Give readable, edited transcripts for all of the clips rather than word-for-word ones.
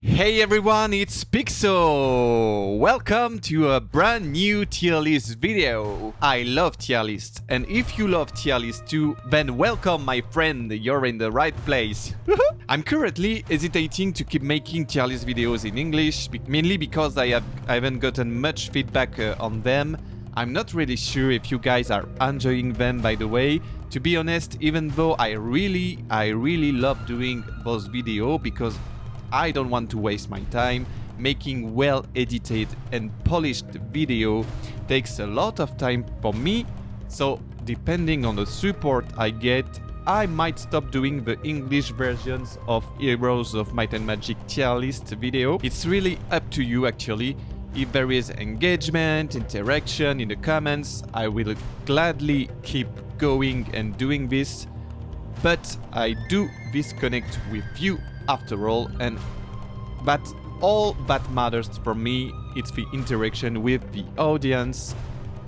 Hey everyone, it's Pixel! Welcome to a brand new tier list video. I love tier lists, and if you love tier lists too, then welcome my friend, you're in the right place. I'm currently hesitating to keep making tier list videos in English, mainly because I haven't gotten much feedback on them. I'm not really sure if you guys are enjoying them, by the way. To be honest, even though I really love doing those videos because I don't want to waste my time. Making well edited and polished video takes a lot of time for me, so depending on the support I get, I might stop doing the English versions of Heroes of Might and Magic tier list video. It's really up to you actually. If there is engagement, interaction in the comments, I will gladly keep going and doing this. But I do disconnect with you after all, and that's all that matters for me. It's the interaction with the audience.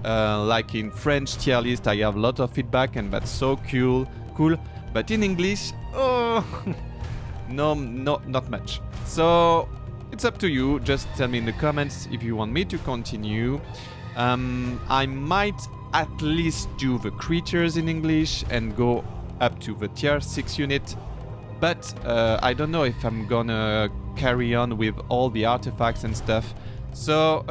Like in French tier list, I have a lot of feedback, and that's so cool. But in English, oh, not much. So it's up to you. Just tell me in the comments if you want me to continue. I might at least do the creatures in English and go up to the tier 6 unit, but I don't know if I'm gonna carry on with all the artifacts and stuff. So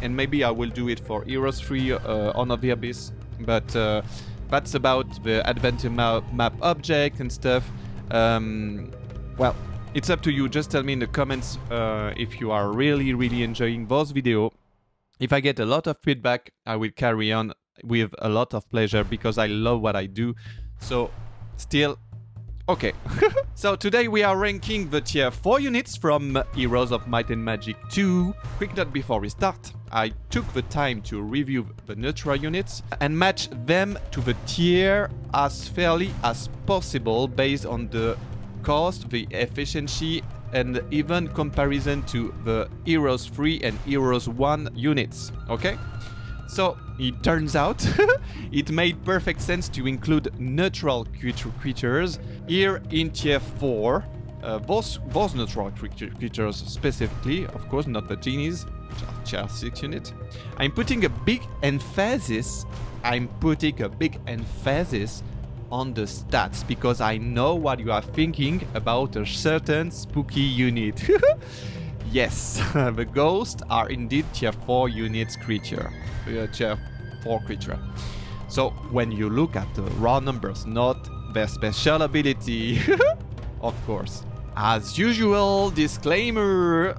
and maybe I will do it for Heroes 3 Honor of the Abyss, but that's about the adventure map object and stuff. Well, it's up to you. Just tell me in the comments if you are really enjoying those videos. If I get a lot of feedback, I will carry on with a lot of pleasure because I love what I do. So still okay. So today we are ranking the tier 4 units from Heroes of Might and Magic 2. Quick note before we start, I took the time to review the neutral units and match them to the tier as fairly as possible based on the cost, the efficiency, and even comparison to the Heroes 3 and Heroes 1 units, okay? So it turns out it made perfect sense to include neutral creatures here in tier 4. Those neutral creatures specifically, of course, not the genies, which are tier 6 unit. I'm putting a big emphasis on the stats because I know what you are thinking about a certain spooky unit. Yes, the ghosts are indeed tier 4 units creature. Tier 4 creature. So when you look at the raw numbers, not their special ability, of course. As usual, disclaimer,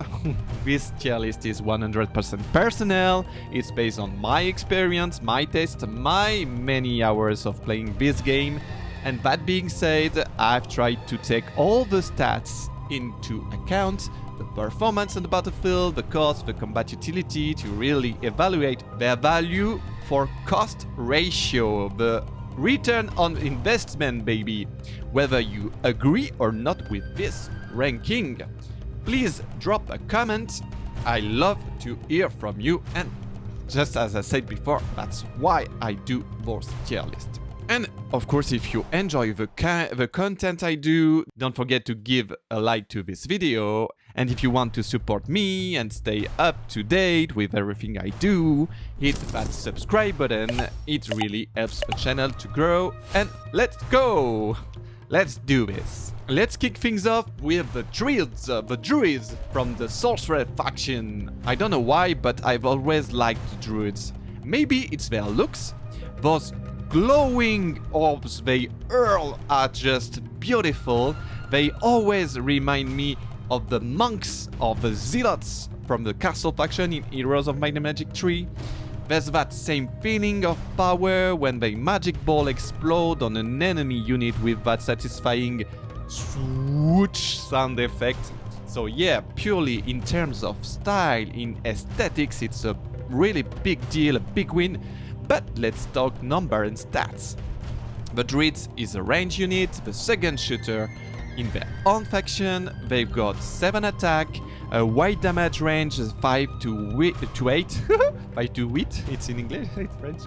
this tier list is 100% personal. It's based on my experience, my taste, my many hours of playing this game. And that being said, I've tried to take all the stats into account, the performance on the battlefield, the cost, the combat utility, to really evaluate their value for cost ratio, the return on investment, baby. Whether you agree or not with this ranking, please drop a comment. I love to hear from you, and just as I said before, that's why I do those tier lists. And of course, if you enjoy the content I do, don't forget to give a like to this video. And if you want to support me and stay up to date with everything I do, hit that subscribe button. It really helps the channel to grow. And let's go! Let's do this. Let's kick things off with the Druids from the Sorcerer faction. I don't know why, but I've always liked the Druids. Maybe it's their looks. Those glowing orbs they hurl are just beautiful. They always remind me of the monks or the zealots from the castle faction in Heroes of Might and Magic 3. There's that same feeling of power when the magic ball explode on an enemy unit with that satisfying swoosh sound effect. So yeah, purely in terms of style, in aesthetics, it's a really big deal, a big win. But let's talk number and stats. The Druids is a range unit, the second shooter, In their own faction, they've got 7 attack, a wide damage range 5 to 8, 5 to 8, it's in English, it's French,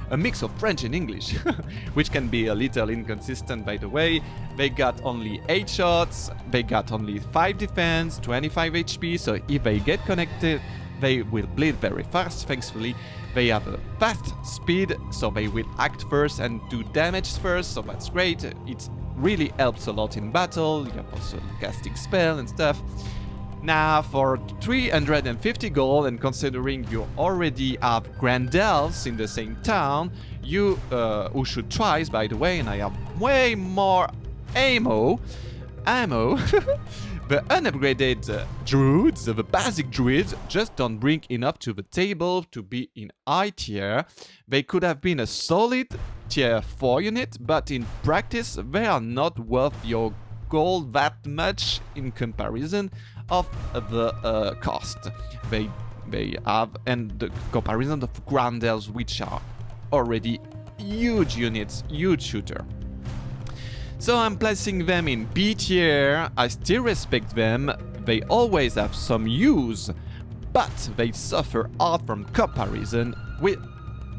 a mix of French and English, which can be a little inconsistent by the way. They got only 8 shots, they got only 5 defense, 25 HP, so if they get connected, they will bleed very fast, thankfully. They have a fast speed, so they will act first and do damage first, so that's great. It really helps a lot in battle. You have also casting spell and stuff. Now for 350 gold, and considering you already have Grand Elves in the same town, you who should twice by the way, and I have way more ammo. The unupgraded Druids, the basic Druids, just don't bring enough to the table to be in high tier. They could have been a solid tier 4 unit, but in practice they are not worth your gold that much in comparison of the cost they have, and the comparison of Grand Elves, which are already huge units, huge shooter. So I'm placing them in B tier. I still respect them, they always have some use, but they suffer hard from comparison with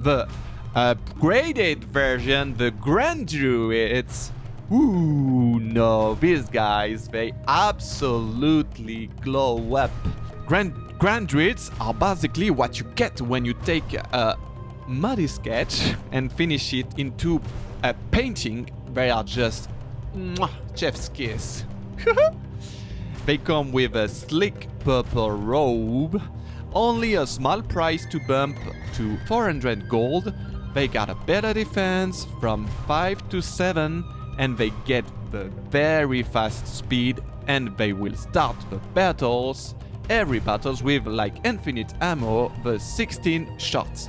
the upgraded version, the Grand Druids. Ooh, no, these guys, they absolutely glow up. Grand Druids are basically what you get when you take a muddy sketch and finish it into a painting. They are just chef's kiss. They come with a slick purple robe, only a small price to bump to 400 gold. They got a better defense from 5 to 7, and they get the very fast speed, and they will start the battles, every battles with like infinite ammo, the 16 shots.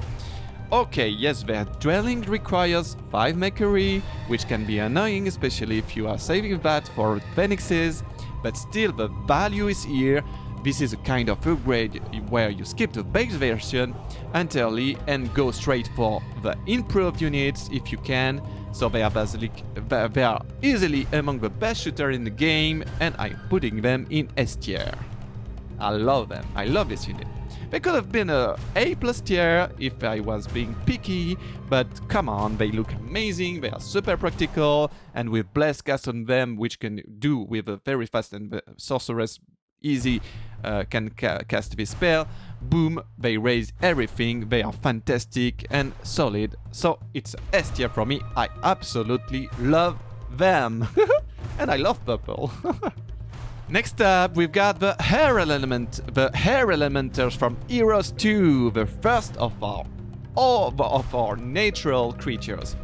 Okay, yes, their dwelling requires 5 makery, which can be annoying, especially if you are saving that for phoenixes, but still the value is here. This is a kind of upgrade where you skip the base version entirely and go straight for the improved units if you can. So they are easily among the best shooters in the game, and I'm putting them in S tier. I love them, I love this unit. They could have been a A+ tier if I was being picky, but come on, they look amazing, they are super practical, and with Bless cast on them, which can do with a very fast and the sorceress easy can cast this spell, boom, they raise everything, they are fantastic and solid, so it's S tier for me. I absolutely love them. And I love purple. Next up, we've got the Air Elementals from Heroes 2, the first of our natural creatures.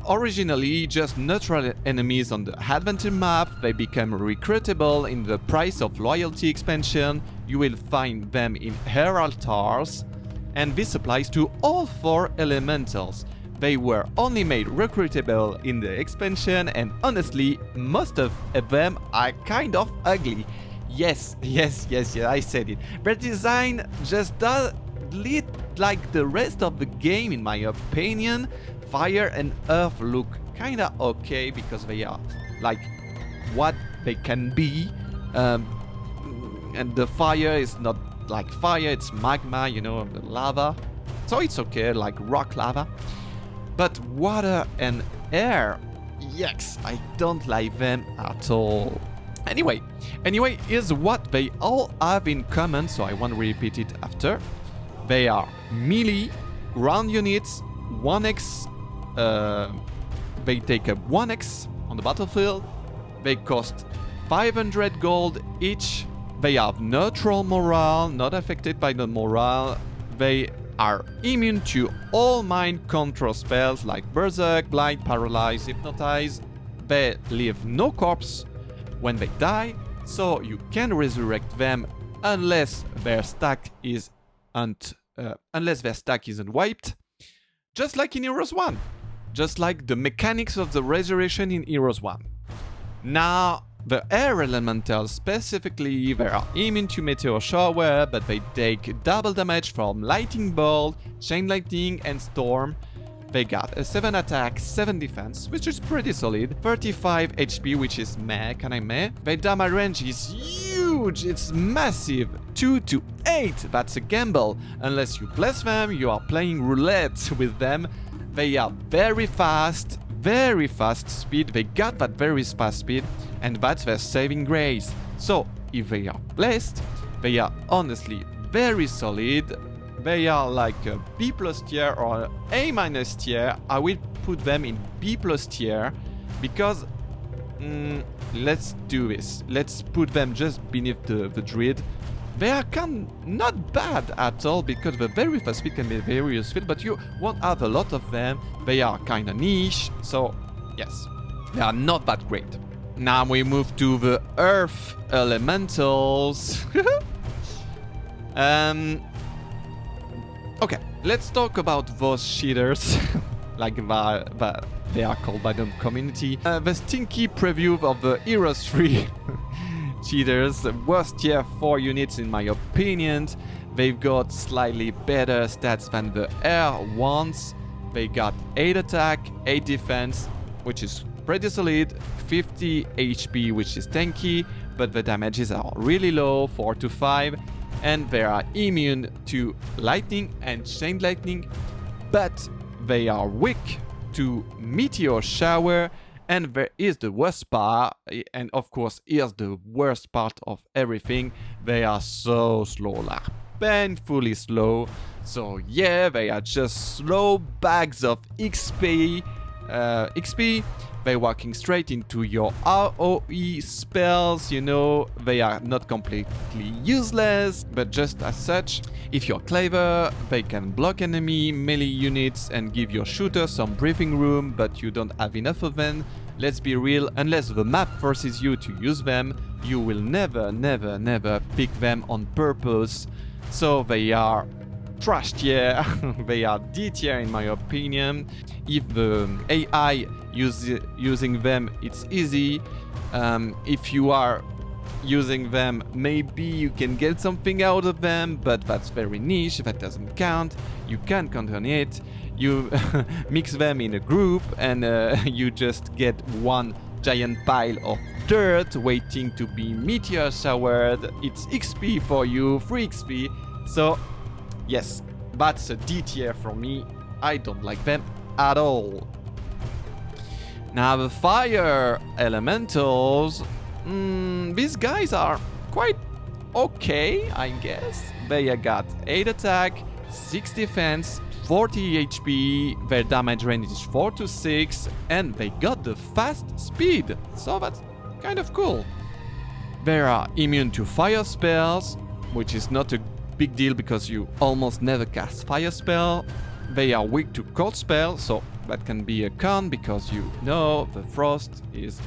Originally just neutral enemies on the adventure map, they become recruitable in the Price of Loyalty expansion. You will find them in Heraldars, and this applies to all 4 elementals. They were only made recruitable in the expansion, and honestly, most of them are kind of ugly. Yes, I said it. Their design just does lead like the rest of the game, in my opinion. Fire and Earth look kinda okay because they are like what they can be, and the fire is not like fire, it's magma, you know, the lava, so it's okay, like rock lava. But water and air, yikes, I don't like them at all. Anyway, here's what they all have in common, so I won't repeat it after. They are melee, ground units, 1x, they take a 1x on the battlefield, they cost 500 gold each, they have neutral morale, not affected by the morale, they are immune to all mind control spells like Berserk, Blind, Paralyze, Hypnotize, they leave no corpse when they die, so you can resurrect them unless their stack isn't wiped, just like in Heroes 1. Just like the mechanics of the resurrection in Heroes 1. Now, the Air Elementals specifically, they are immune to Meteor Shower, but they take double damage from Lightning Bolt, Chain Lightning and Storm. They got a 7 attack, 7 defense, which is pretty solid. 35 HP, which is meh, kinda meh. Their damage range is huge, it's massive. 2 to 8, that's a gamble. Unless you bless them, you are playing roulette with them. They are very fast speed. They got that very fast speed, and that's their saving grace. So, if they are blessed, they are honestly very solid. They are like a B+ tier or A- tier. I will put them in B+ tier because let's do this. Let's put them just beneath the Druid. They are not bad at all because the very fast speed can be very useful, but you won't have a lot of them. They are kind of niche, so yes, they are not that great. Now we move to the Earth Elementals. Okay, let's talk about those cheaters, like they are called by the community. The stinky preview of the Heroes 3 cheaters, the worst tier 4 units in my opinion. They've got slightly better stats than the Air ones. They got 8 attack, 8 defense, which is pretty solid, 50 HP, which is tanky, but the damages are really low, 4 to 5. And they are immune to lightning and chain lightning, but they are weak to meteor shower. And there is the worst part, and of course here's the worst part of everything: they are so slow, like painfully slow. So yeah, they are just slow bags of XP. They're walking straight into your AoE spells, you know. They are not completely useless, but just as such. If you're clever, they can block enemy melee units and give your shooter some breathing room, but you don't have enough of them. Let's be real, unless the map forces you to use them, you will never pick them on purpose. So they are trash tier. They are D tier in my opinion. If the AI using them, it's easy. If you are using them, maybe you can get something out of them, but that's very niche, that doesn't count. You can't count on it. You mix them in a group and you just get one giant pile of dirt waiting to be meteor showered. It's XP for you, free XP. So yes, that's a D tier for me. I don't like them at all. Now the Fire Elementals, these guys are quite okay, I guess. They got 8 attack, 6 defense, 40 HP, their damage range is 4 to 6, and they got the fast speed, so that's kind of cool. They are immune to fire spells, which is not a big deal because you almost never cast fire spell. They are weak to cold spell, so that can be a con because you know the frost is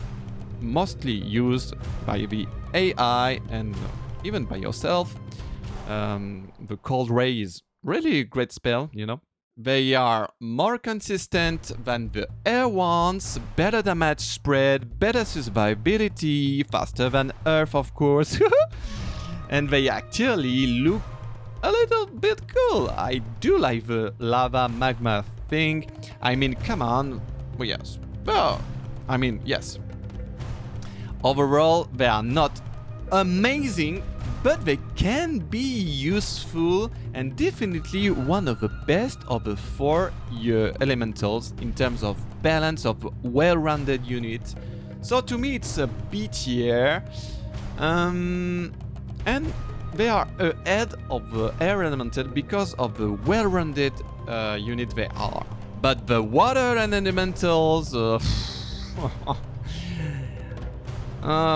mostly used by the AI and even by yourself. The cold ray is really a great spell, you know. They are more consistent than the air ones, better damage spread, better survivability, faster than earth of course. And they actually look a little bit cool. I do like the lava magma thing. I mean, come on. Well, yes. Well, I mean, yes. Overall, they are not amazing, but they can be useful and definitely one of the best of the 4 elementals in terms of balance of well-rounded unit. So to me, it's a B tier. And they are ahead of the air elemental because of the well-rounded unit they are. But the water and elementals, oh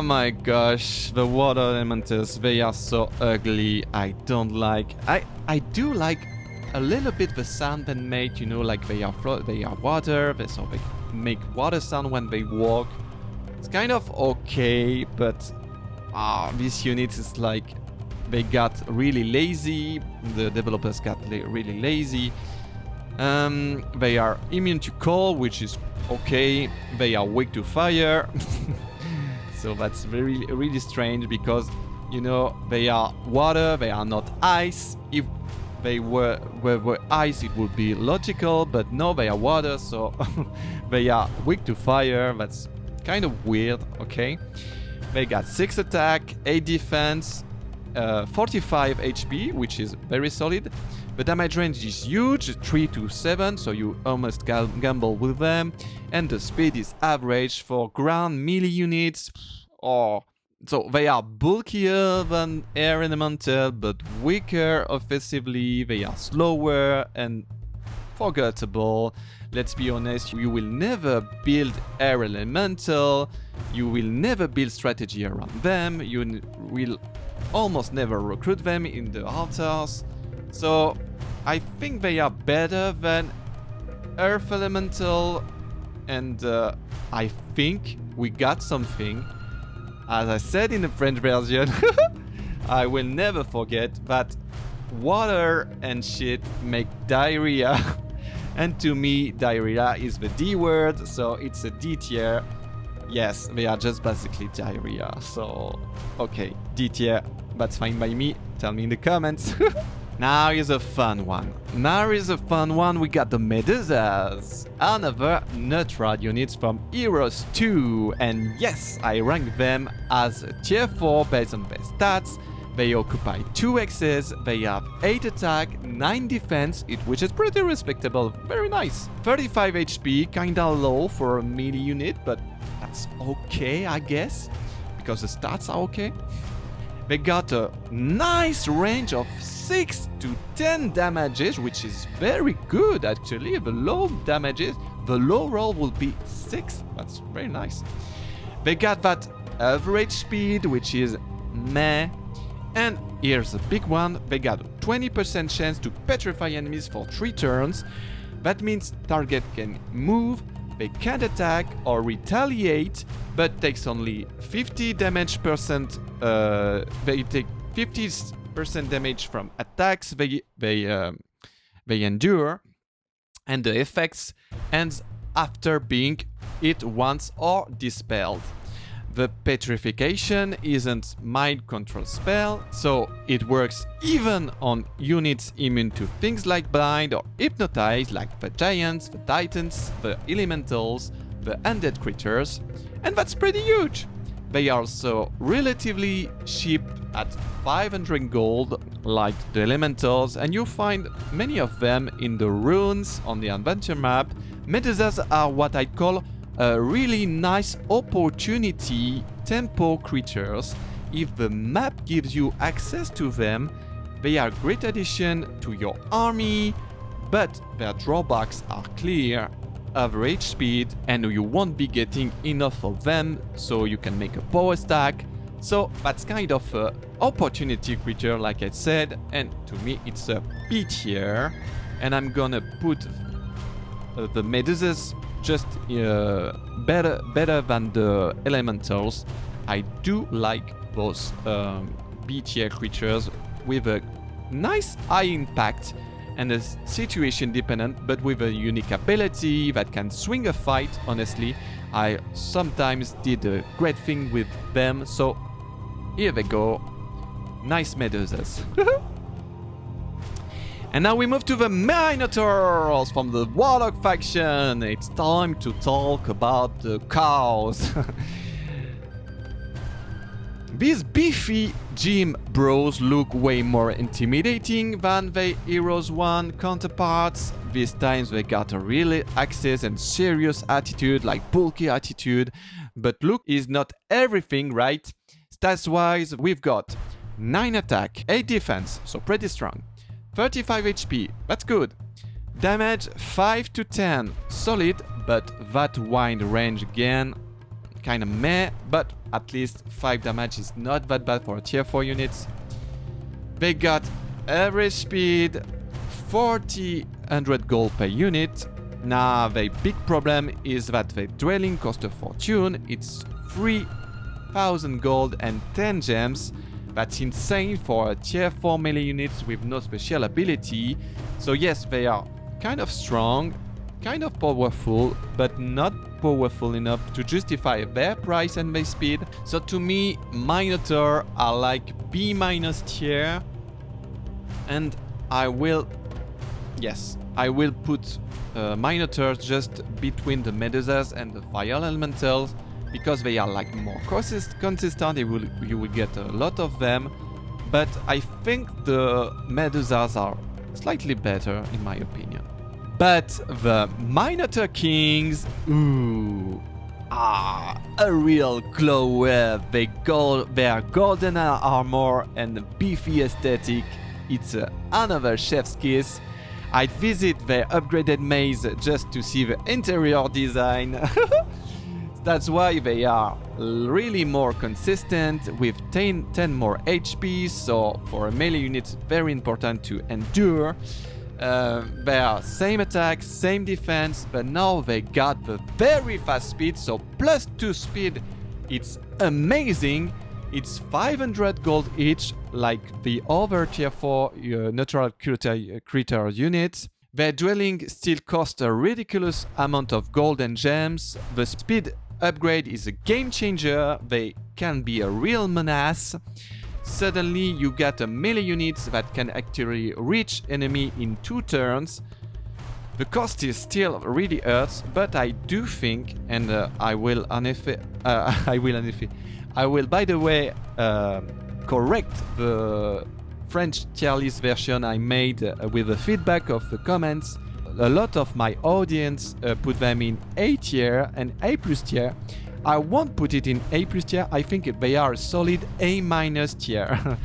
my gosh, the water elementals, they are so ugly. I don't like. I do like a little bit the sound they make, you know, like they are water, so they make water sound when they walk. It's kind of okay, but this unit is like they got really lazy. The developers got really lazy. They are immune to cold, which is okay. They are weak to fire. So that's really strange because, you know, they are water, they are not ice. If they were ice, it would be logical, but no, they are water, so they are weak to fire. That's kind of weird, okay? They got 6 attack, 8 defense, 45 HP, which is very solid. The damage range is huge, 3 to 7, so you almost gamble with them. And the speed is average for ground melee units. So they are bulkier than air elemental, but weaker offensively. They are slower and forgettable. Let's be honest, you will never build air elemental. You will never build strategy around them. You will almost never recruit them in the altars. So I think they are better than Earth Elemental, and I think we got something. As I said in the French version, I will never forget that water and shit make diarrhea. And to me, diarrhea is the D word, so it's a D tier. Yes, they are just basically diarrhea. So, okay, D tier, that's fine by me. Tell me in the comments. Now is a fun one. We got the Medusas, another neutral units from Heroes 2. And yes, I rank them as tier 4 based on their stats. They occupy 2 X's, they have 8 attack, 9 defense, which is pretty respectable, very nice. 35 HP, kinda low for a melee unit, but that's okay, I guess, because the stats are okay. They got a nice range of 6 to 10 damages, which is very good actually. The low damages, the low roll will be 6, that's very nice. They got that average speed, which is meh. And here's a big one, they got a 20% chance to petrify enemies for 3 turns. That means target can move, they can't attack or retaliate, but takes only 50 damage percent. They take 50% damage from attacks they endure, and the effects ends after being hit once or dispelled. The petrification isn't mind control spell, so it works even on units immune to things like blind or hypnotize, like the giants, the titans, the elementals, the undead creatures, and that's pretty huge. They are also relatively cheap at 500 gold, like the elementals, and you'll find many of them in the runes on the adventure map. Medusas are what I call a really nice opportunity tempo creatures. If the map gives you access to them, they are a great addition to your army, but their drawbacks are clear: average speed, and you won't be getting enough of them so you can make a power stack. So that's kind of a opportunity creature, like I said, and to me it's a B tier. And I'm gonna put the Medusas just better than the elementals. I do like those B tier creatures with a nice high impact and a situation dependent, but with a unique ability that can swing a fight. Honestly, I sometimes did a great thing with them, so here they go. Nice Medusas. And now we move to the Minotaurs from the Warlock faction. It's time to talk about the cows. These beefy gym bros look way more intimidating than their Heroes 1 counterparts. These times they got a really access and serious attitude, like bulky attitude. But look is not everything, right? Stats wise, we've got 9 attack, 8 defense, so pretty strong. 35 HP, that's good. Damage 5 to 10, solid, but that wide range again, kinda meh, but at least 5 damage is not that bad for tier 4 units. They got average speed, 400 gold per unit. Now the big problem is that the dwelling costs a fortune. It's 3,000 gold and 10 gems. That's insane for a tier 4 melee unit with no special ability. So yes, they are kind of strong, kind of powerful, but not powerful enough to justify their price and their speed. So to me, Minotaur are like B- tier. And I will... Yes, I will put Minotaurs just between the Medusas and the Fire Elementals, because they are like more consistent, you will get a lot of them. But I think the Medusas are slightly better in my opinion. But the Minotaur Kings, ooh, are a real glow with their golden armor and beefy aesthetic. It's another chef's kiss. I'd visit their upgraded maze just to see the interior design. That's why they are really more consistent with 10 more HP, so for a melee unit it's very important to endure. They are same attack, same defense, but now they got the very fast speed, so +2 speed, it's amazing. It's 500 gold each, like the other tier 4 natural creature units. Their dwelling still costs a ridiculous amount of gold and gems. The speed upgrade is a game changer. They can be a real menace. Suddenly you get a melee unit that can actually reach enemy in 2 turns. The cost is still really hurts, but I do think, and I will by the way correct the French tier list version I made with the feedback of the comments. A lot of my audience put them in A tier and A+ tier. I won't put it in A+ tier. I think they are a solid A- tier.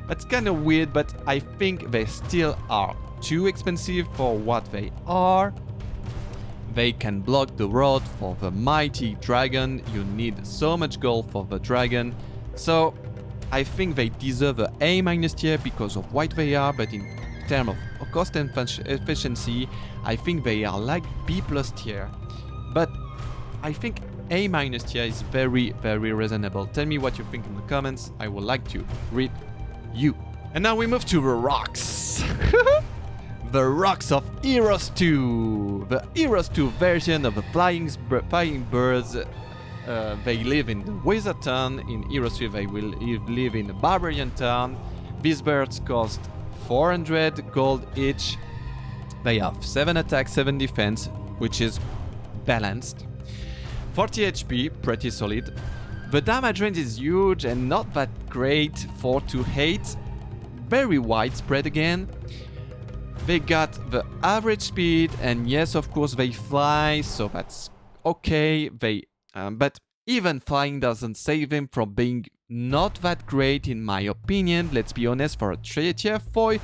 That's kind of weird, but I think they still are too expensive for what they are. They can block the road for the mighty dragon. You need so much gold for the dragon. So I think they deserve a A- tier because of what they are, but in terms of cost and efficiency, I think they are like B+ tier. But I think A- tier is very, very reasonable. Tell me what you think in the comments. I would like to read you. And now we move to the Rocs. The Rocs of Heroes 2. The Heroes 2 version of the flying birds. They live in the Wizard Town. In Heroes 3 they will live in the Barbarian Town. These birds cost 400 gold each. They have 7 attack, 7 defense, which is balanced. 40 HP, pretty solid. The damage range is huge and not that great. 4 to 8. Very widespread again. They got the average speed, and yes, of course, they fly, so that's okay. But even flying doesn't save them from being not that great, in my opinion. Let's be honest, for a tier 4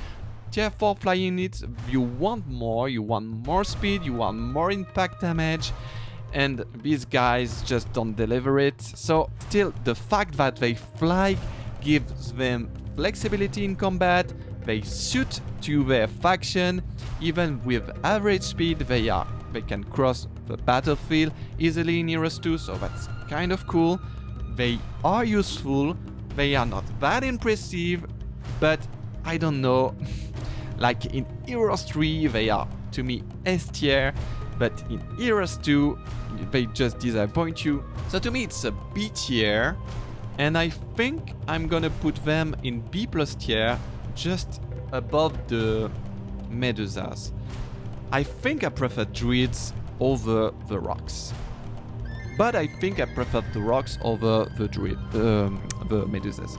flying unit, you want more speed, you want more impact damage, and these guys just don't deliver it. So still, the fact that they fly gives them flexibility in combat. They suit to their faction. Even with average speed, they can cross the battlefield easily in Heroes 2, so that's kind of cool. They are useful. They are not that impressive, but I don't know. Like in Heroes 3, they are, to me, S tier, but in Heroes 2, they just disappoint you. So to me, it's a B tier, and I think I'm gonna put them in B+ tier, just above the Medusas. I think I prefer Druids over the Rocs, but I think I prefer the Rocs over the the Medusas.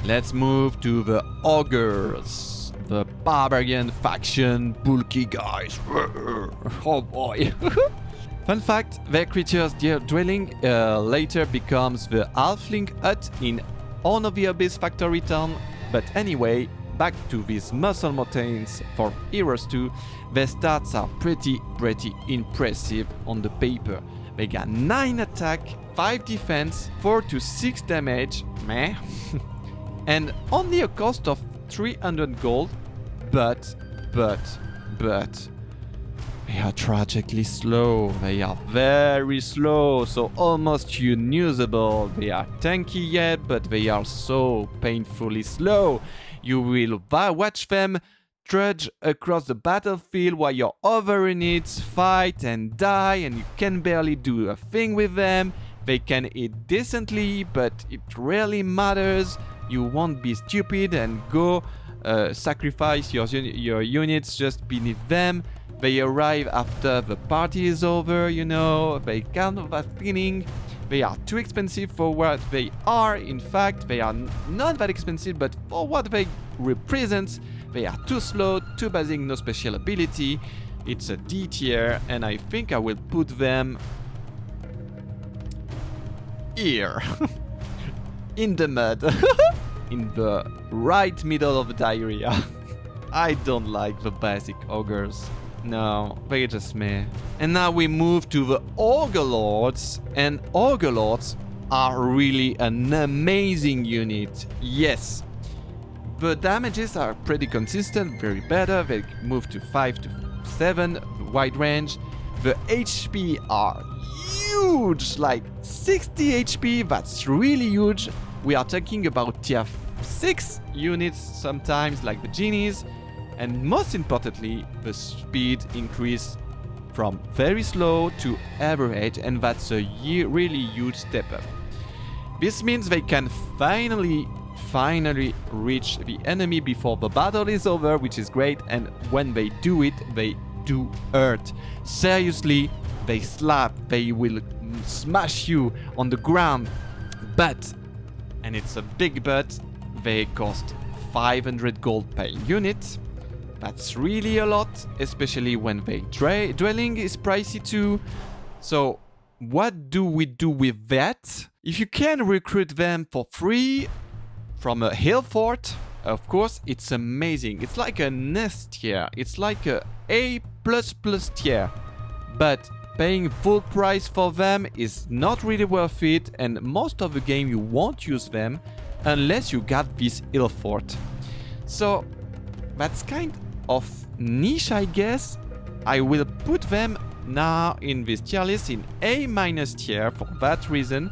Let's move to the Ogres, the barbarian faction, bulky guys. Oh boy. Fun fact, their creature's dwelling later becomes the Halfling hut in Horn of the Abyss factory town. But anyway, back to these muscle mountains for Heroes 2. Their stats are pretty impressive on the paper. They got 9 attack, 5 defense, 4 to 6 damage, meh, and only a cost of 300 gold, but they are tragically slow. They are very slow, so almost unusable. They are tanky yet, but they are so painfully slow. You will watch them trudge across the battlefield while your other units fight and die, and you can barely do a thing with them. They can eat decently, but it rarely matters. You won't be stupid and go sacrifice your units just beneath them. They arrive after the party is over, you know, they kind of that feeling. They are too expensive for what they are. In fact, they are not that expensive, but for what they represent, they are too slow, too basic, no special ability. It's a D tier, and I think I will put them here. In the mud. In the right middle of the diarrhea. I don't like the basic ogres. No, they just meh. And now we move to the Ogre Lords, and Ogre Lords are really an amazing unit. Yes, the damages are pretty consistent, very better. They move to 5 to 7 wide range. The HP are huge, like 60 HP. That's really huge. We are talking about tier 6 units sometimes, like the genies. And most importantly, the speed increase from very slow to average, and that's a really huge step up. This means they can finally reach the enemy before the battle is over, which is great, and when they do it, they do hurt. Seriously, they slap, they will smash you on the ground, but, and it's a big but, they cost 500 gold per unit. That's really a lot, especially when the dwelling is pricey too. So what do we do with that? If you can recruit them for free from a hill fort, of course, it's amazing. It's like a S tier. It's like a A++ tier. But paying full price for them is not really worth it, and most of the game you won't use them unless you got this hill fort. So that's kind of niche, I guess. I will put them now in this tier list in A- tier for that reason.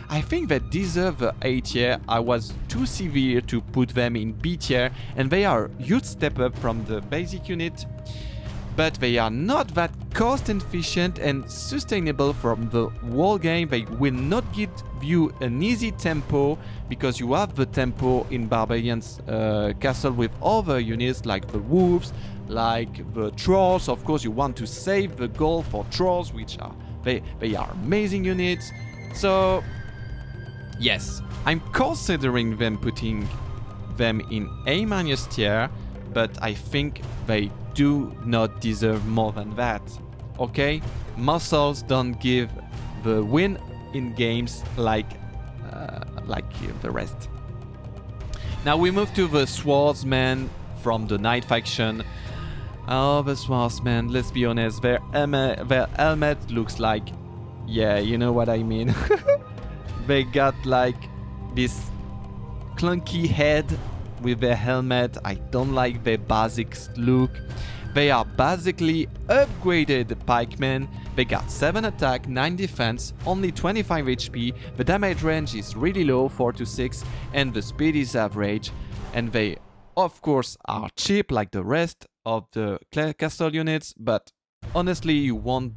I think they deserve the A tier. I was too severe to put them in B tier, and they are a huge step up from the basic unit, but they are not that cost efficient and sustainable from the whole game. They will not give you an easy tempo, because you have the tempo in Barbarian's castle with other units like the wolves, like the trolls. Of course, you want to save the gold for trolls, which are they are amazing units. So yes, I'm considering them putting them in A- tier, but I think they do not deserve more than that. Okay, muscles don't give the win in games like the rest. Now we move to the Swordsmen from the Knight faction. Oh, the Swordsmen, let's be honest, their helmet looks like, yeah, you know what I mean. They got like this clunky head with their helmet. I don't like their basic look. They are basically upgraded pikemen. They got 7 attack, 9 defense, only 25 HP. The damage range is really low, 4 to 6, and the speed is average. And they, of course, are cheap like the rest of the castle units, but honestly, you won't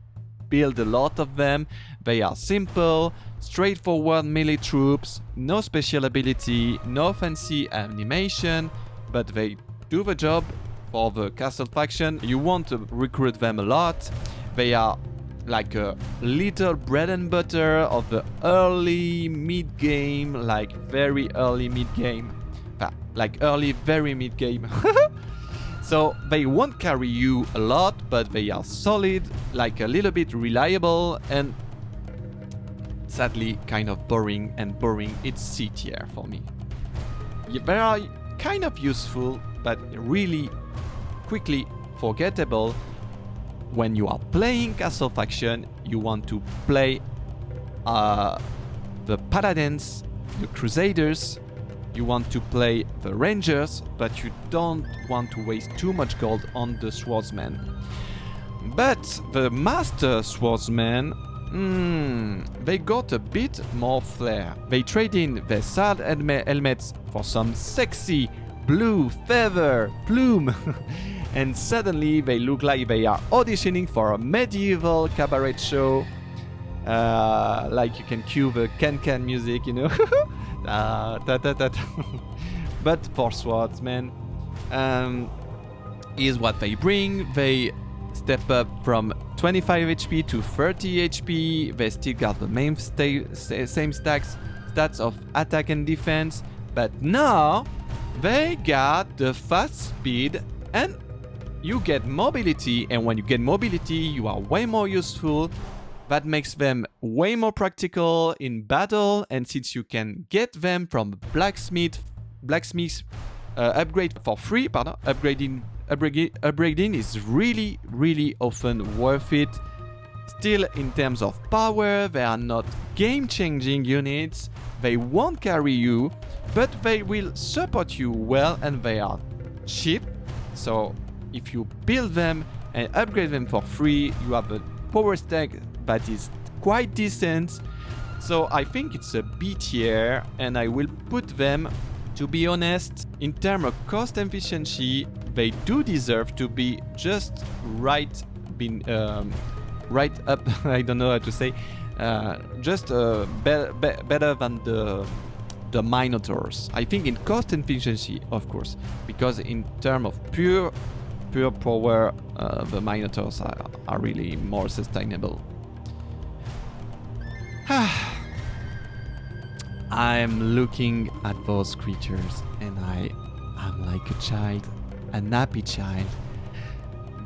build a lot of them. They are simple, straightforward melee troops, no special ability, no fancy animation, but they do the job for the castle faction. You want to recruit them a lot. They are like a little bread and butter of the early mid-game, like very early mid-game. Like early, very mid-game. So they won't carry you a lot, but they are solid, like a little bit reliable, and sadly kind of boring, and boring, it's C tier for me. They are kind of useful, but really quickly forgettable. When you are playing castle faction, you want to play the paladins, the crusaders, you want to play the rangers, but you don't want to waste too much gold on the swordsmen. But the master swordsmen, they got a bit more flair. They trade in their sad helmets for some sexy blue feather plume. And suddenly they look like they are auditioning for a medieval cabaret show. Like you can cue the can-can music, you know. But for swordsmen, is what they bring. They step up from 25 HP to 30 HP. They still got the same stats of attack and defense, but now they got the fast speed and you get mobility, and when you get mobility you are way more useful. That makes them way more practical in battle, and since you can get them from blacksmith upgrade for free, upgrading is really often worth it. Still, in terms of power, they are not game-changing units. They won't carry you, but they will support you well, and they are cheap. So if you build them and upgrade them for free, you have a power stack that is quite decent. So I think it's a B tier, and I will put them, to be honest, in terms of cost efficiency, they do deserve to be just right up. I don't know how to say, just better than the Minotaurs. I think in cost efficiency, of course, because in terms of pure power, the Minotaurs are really more sustainable. I'm looking at those creatures and I'm like a child, an happy child.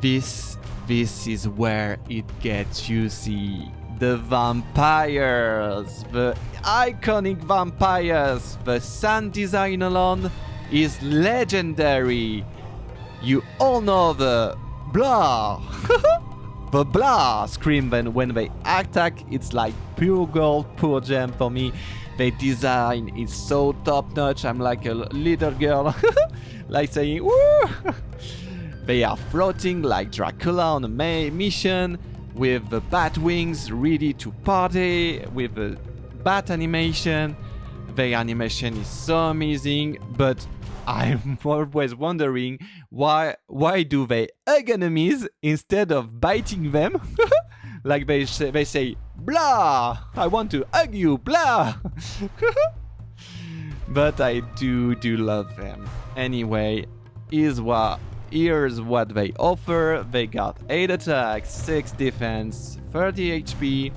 This is where it gets juicy. The vampires, the iconic vampires. The sound design alone is legendary. You all know the blah. The blah scream when they attack. It's like pure gold, pure gem for me. The design is so top notch. I'm like a little girl, like saying woo. They are floating like Dracula on a mission, with the bat wings ready to party, with the bat animation. The animation is so amazing, but I'm always wondering why do they hug enemies instead of biting them? Like they say, blah, I want to hug you, blah. But I do love them. Anyway, here's what they offer. They got 8 attacks, 6 defense, 30 HP.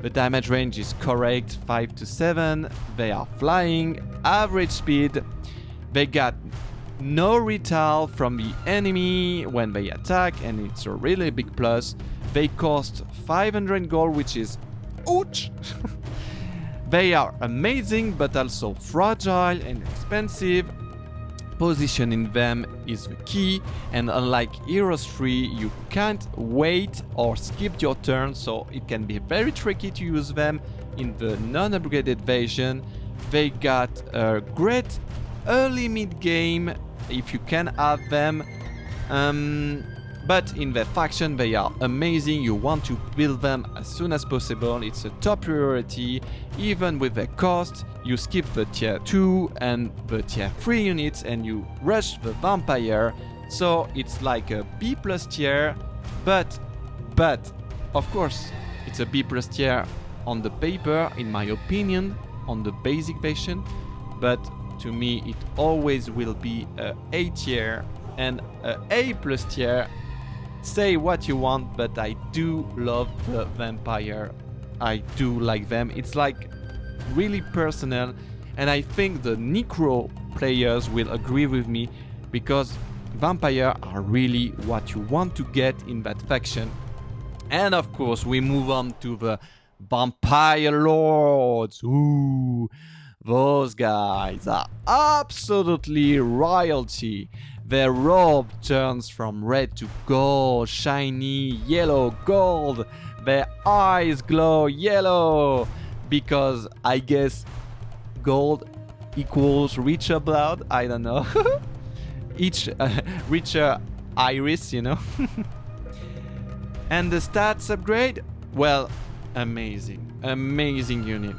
The damage range is correct, 5 to 7. They are flying, average speed. They got no retard from the enemy when they attack, and it's a really big plus. They cost 500 gold, which is ouch. They are amazing, but also fragile and expensive. Positioning them is the key, and unlike Heroes 3, you can't wait or skip your turn, so it can be very tricky to use them in the non-upgraded version. They got a great early mid-game if you can have them, but in the faction they are amazing. You want to build them as soon as possible. It's a top priority. Even with the cost, you skip the tier 2 and the tier 3 units and you rush the vampire. So it's like a B plus tier, but of course it's a B plus tier on the paper, in my opinion, on the basic version, but to me it always will be a A tier and a A plus tier. Say what you want, but I do love the vampire. I do like them. It's like really personal, and I think the Necro players will agree with me, because vampire are really what you want to get in that faction. And of course we move on to the Vampire Lords. Ooh, those guys are absolutely royalty. Their robe turns from red to gold, shiny yellow gold. Their eyes glow yellow, because I guess gold equals richer blood. I don't know. Each richer iris, you know. And the stats upgrade, well, amazing unit.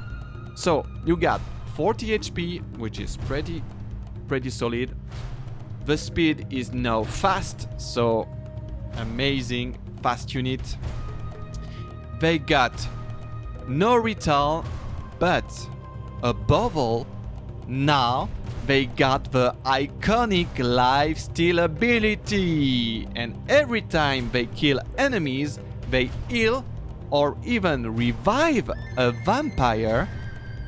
So you got 40 HP, which is pretty solid. The speed is now fast, so amazing fast unit. They got no retard, but above all, now they got the iconic lifesteal ability, and every time they kill enemies, they heal or even revive a vampire.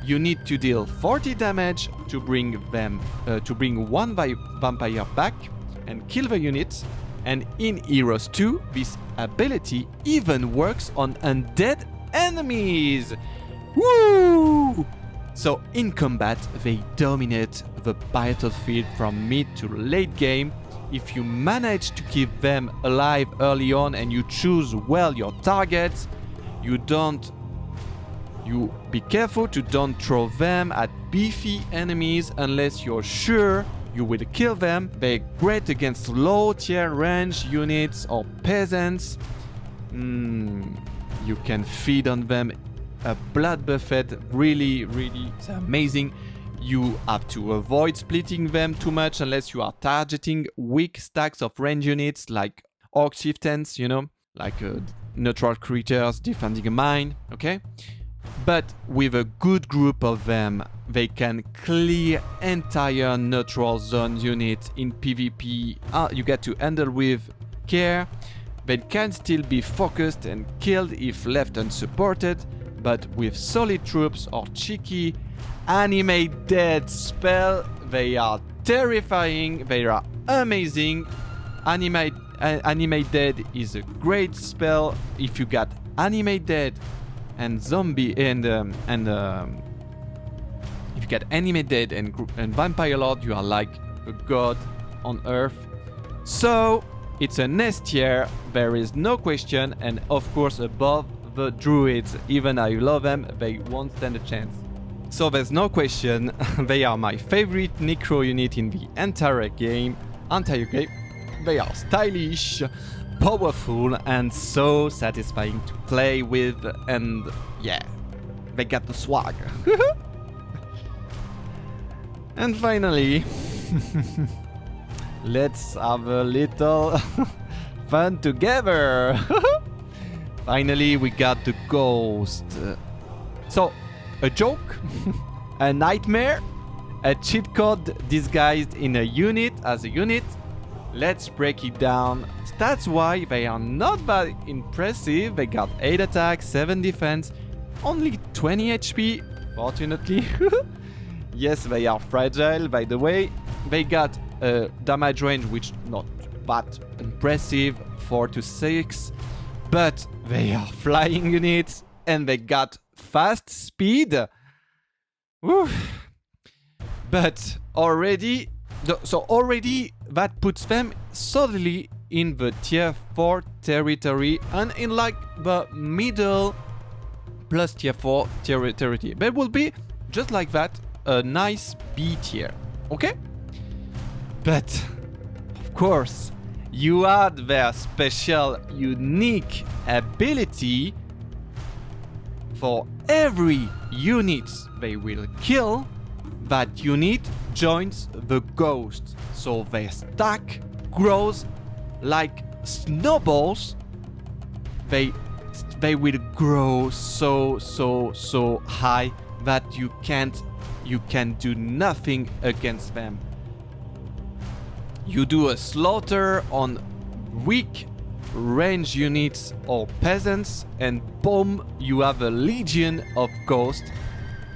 You need to deal 40 damage to bring one vampire back and kill the units. And in Heroes 2, this ability even works on undead enemies. Woo! So in combat, they dominate the battlefield from mid to late game. If you manage to keep them alive early on and you choose well your targets, you be careful to don't throw them at beefy enemies unless you're sure you will kill them. They're great against low tier range units or peasants. You can feed on them a blood buffet, really it's amazing. You have to avoid splitting them too much unless you are targeting weak stacks of range units like Orc Chieftains, you know, like neutral creatures defending a mine, okay? But with a good group of them, they can clear entire neutral zone units in PvP. You get to handle with care. They can still be focused and killed if left unsupported, but with solid troops or cheeky animate dead spell, they are terrifying, they are amazing. Animate dead is a great spell. If you got animate dead and zombie and if you get animate dead and vampire lord, you are like a god on earth. So it's an S tier, there is no question, and of course above the druids. Even I love them, they won't stand a chance. So there's no question, they are my favorite necro unit in the entire game. They are stylish, powerful, and so satisfying to play with, and yeah, they got the swag. And finally, let's have a little fun together. Finally, we got the ghost. So, a joke, a nightmare, a cheat code disguised in a unit as a unit. Let's break it down. That's why they are not that impressive. They got 8 attack, 7 defense, only 20 HP, fortunately. Yes, they are fragile, by the way. They got a damage range which not that impressive, 4 to 6. But they are flying units and they got fast speed. Woo. But already that puts them solidly in the tier 4 territory and in like the middle plus tier 4 territory. They will be just like that, a nice B tier, okay? But of course, you add their special unique ability. For every unit they will kill, that unit joins the ghost. So their stack grows like snowballs. They will grow so high that you can do nothing against them. You do a slaughter on weak range units or peasants and boom, you have a legion of ghosts.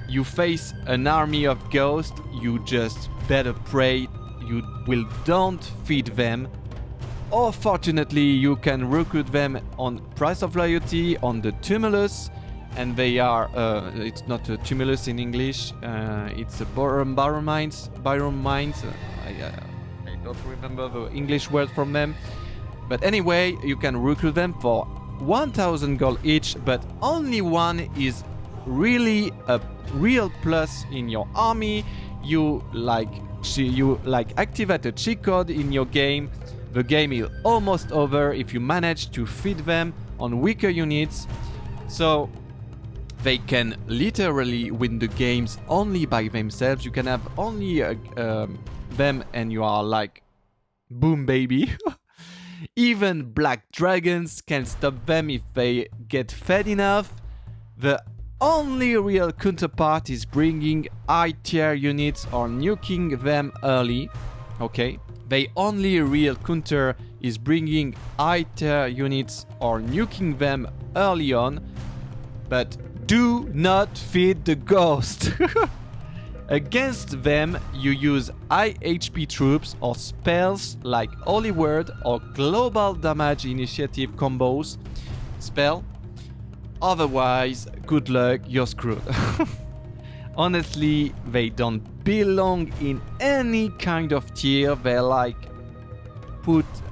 You face an army of ghosts, you just better pray you don't feed them. Or fortunately, you can recruit them on Price of Loyalty, on the Tumulus, and they are, it's not a Tumulus in English, it's a Byron Mines. I don't remember the English word from them. But anyway, you can recruit them for 1000 gold each, but only one is really a real plus in your army. You activate a cheat code in your game. The game is almost over if you manage to feed them on weaker units. So they can literally win the games only by themselves. You can have only them and you are like, boom baby. Even black dragons can stop them if they get fed enough. The only real counterpart is bringing high tier units or nuking them early. Okay, the only real counter is bringing high tier units or nuking them early on, but do not feed the ghost. Against them, you use high HP troops or spells like Holy Word or Global Damage Initiative combos spell. Otherwise, good luck, you're screwed. Honestly, they don't belong in any kind of tier. They're like,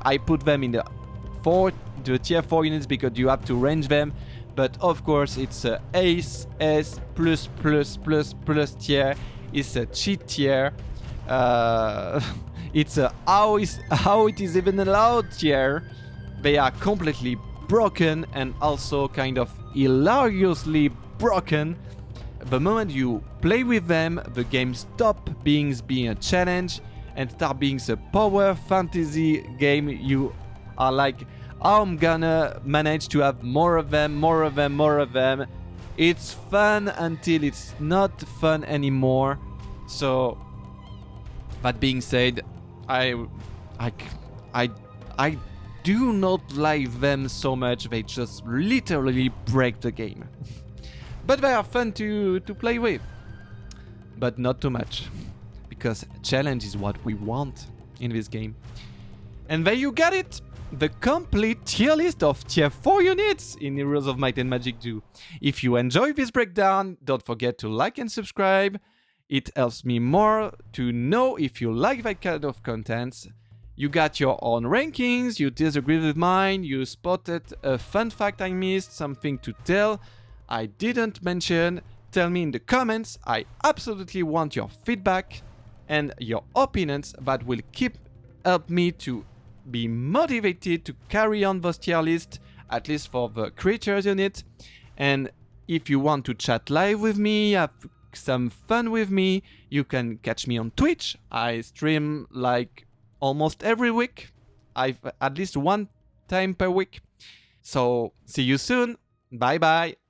I put them in the tier 4 units because you have to range them. But of course, it's a Ace S plus tier. It's a cheat tier. It's a how it is even allowed tier. They are completely broken and also kind of hilariously broken. The moment you play with them, the game stops being a challenge and start being a power fantasy game. You are like, oh, I'm gonna manage to have more of them. It's fun until it's not fun anymore. So that being said, I do not like them so much. They just literally break the game. But they are fun to play with. But not too much. Because challenge is what we want in this game. And there you got it! The complete tier list of tier 4 units in Heroes of Might and Magic 2. If you enjoy this breakdown, don't forget to like and subscribe. It helps me more to know if you like that kind of content. You got your own rankings, you disagree with mine, you spotted a fun fact I missed, something to tell I didn't mention. Tell me in the comments. I absolutely want your feedback and your opinions. That will help me to be motivated to carry on those tier lists, at least for the creatures unit. And if you want to chat live with me, have some fun with me, you can catch me on Twitch. I stream like almost every week. I've at least one time per week. So see you soon. Bye bye.